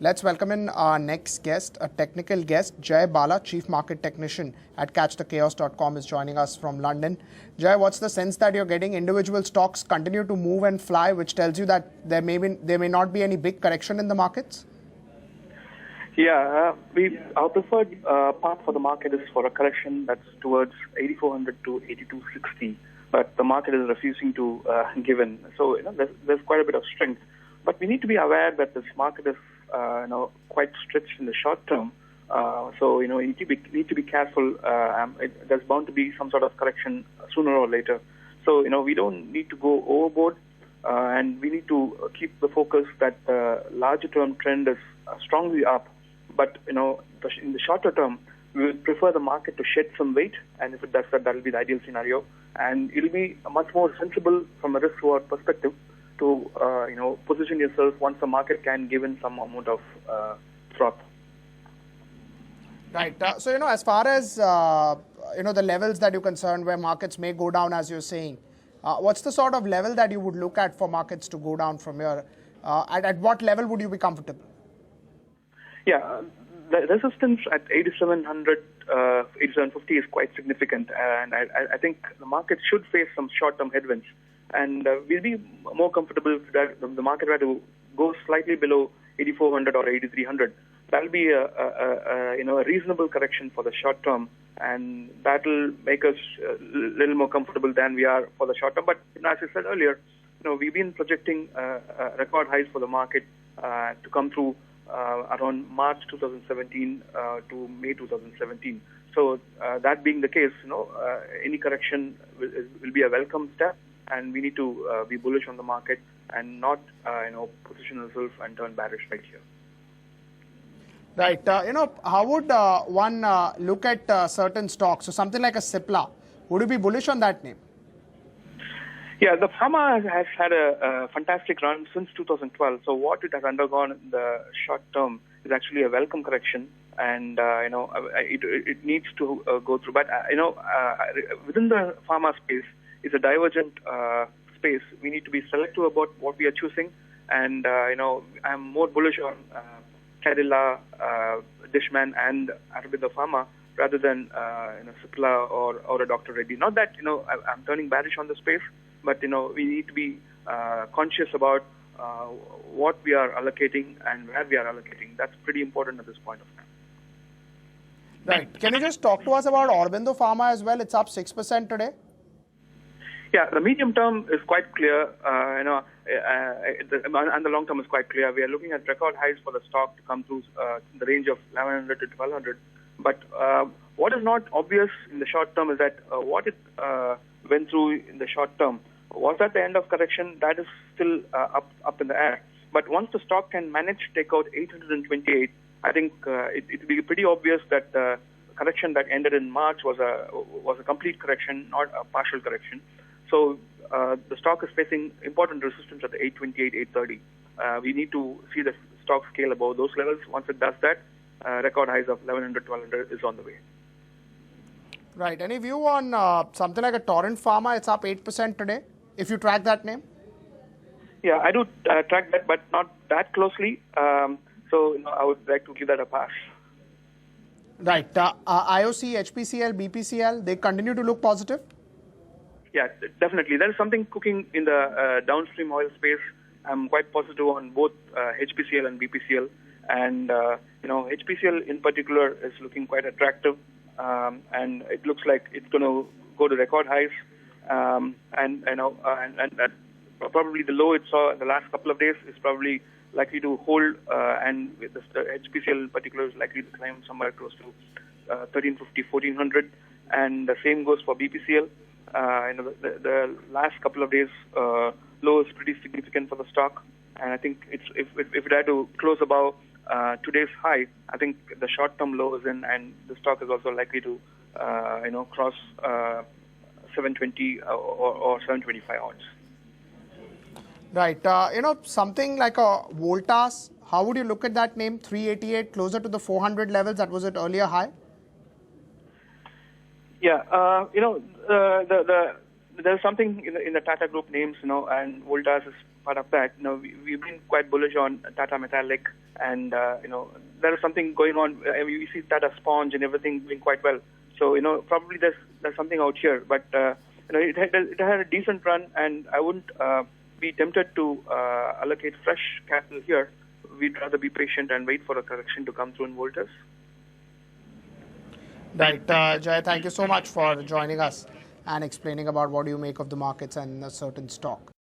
Let's welcome in our next guest, a technical guest. Jai Bala, Chief Market Technician at catchthechaos.com is joining us from London. Jai, what's the sense that you're getting? Individual stocks continue to move and fly, which tells you that there may not be any big correction in the markets? Yeah, our preferred path for the market is for a correction that's towards 8,400 to 8,260, but the market is refusing to give in. So there's quite a bit of strength, but we need to be aware that this market is quite stretched in the short term. So you need to be careful. There's bound to be some sort of correction sooner or later. So we don't need to go overboard, and we need to keep the focus that the larger term trend is strongly up. But in the shorter term, we would prefer the market to shed some weight, and if it does that, that will be the ideal scenario. And it'll be much more sensible from a risk-reward perspective to position yourself once the market can give in some amount of froth. Right. So as far as the levels that you're concerned, where markets may go down, as you're saying, what's the sort of level that you would look at for markets to go down from here? At what level would you be comfortable? Yeah, the resistance at 8,700, 8,750 is quite significant, and I think the market should face some short-term headwinds. And we'll be more comfortable if the market were to go slightly below 8,400 or 8,300. That'll be a reasonable correction for the short term, and that'll make us a little more comfortable than we are for the short term. But as I said earlier, we've been projecting record highs for the market to come through around March 2017 to May 2017. So that being the case, any correction will be a welcome step, and we need to be bullish on the market and not position ourselves and turn bearish right here. Right. How would one look at certain stocks? So something like a Cipla, would you be bullish on that name? Yeah, the pharma has had a fantastic run since 2012. So what it has undergone in the short term is actually a welcome correction, and it needs to go through. But within the pharma space, it's a divergent space. We need to be selective about what we are choosing, and I'm more bullish on Cadila, Dishman, and Aurobindo Pharma rather than Cipla or a Dr. Reddy. Not that I'm turning bearish on the space, but we need to be conscious about what we are allocating and where we are allocating. That's pretty important at this point of time. Right. Can you just talk to us about Aurobindo Pharma as well? It's up 6% today. Yeah, the medium term is quite clear, and the long term is quite clear. We are looking at record highs for the stock to come through in the range of 1,100 to 1,200. But what is not obvious in the short term is that what it went through in the short term, was that the end of correction? That is still up in the air. But once the stock can manage to take out 828, I think it will be pretty obvious that the correction that ended in March was a complete correction, not a partial correction. So the stock is facing important resistance at the 828, 830. We need to see the stock scale above those levels. Once it does that, record highs of 1,100, 1,200 is on the way. Right. Any view on something like a Torrent Pharma? It's up 8% today, if you track that name. Yeah, I do track that, but not that closely. So I would like to give that a pass. Right. IOC, HPCL, BPCL, they continue to look positive? Yeah, definitely. There is something cooking in the downstream oil space. I'm quite positive on both HPCL and BPCL. And, HPCL in particular is looking quite attractive. And it looks like it's going to go to record highs. And probably the low it saw in the last couple of days is probably likely to hold. And with the HPCL in particular is likely to climb somewhere close to 1,350, 1,400. And the same goes for BPCL. The last couple of days low is pretty significant for the stock, and I think if it had to close above today's high, I think the short-term low is in, and the stock is also likely to cross 720 or 725 odds. Right. Something like a Voltas. How would you look at that name? 388, closer to the 400 levels. That was it earlier high. Yeah, there's something in the Tata Group names, and Voltas is part of that. We've been quite bullish on Tata Metallic, and there is something going on. We see Tata Sponge and everything doing quite well. So probably there's something out here, but it had a decent run, and I wouldn't be tempted to allocate fresh capital here. We'd rather be patient and wait for a correction to come through in Voltas. Right, Jai, thank you so much for joining us and explaining about what you make of the markets and a certain stock.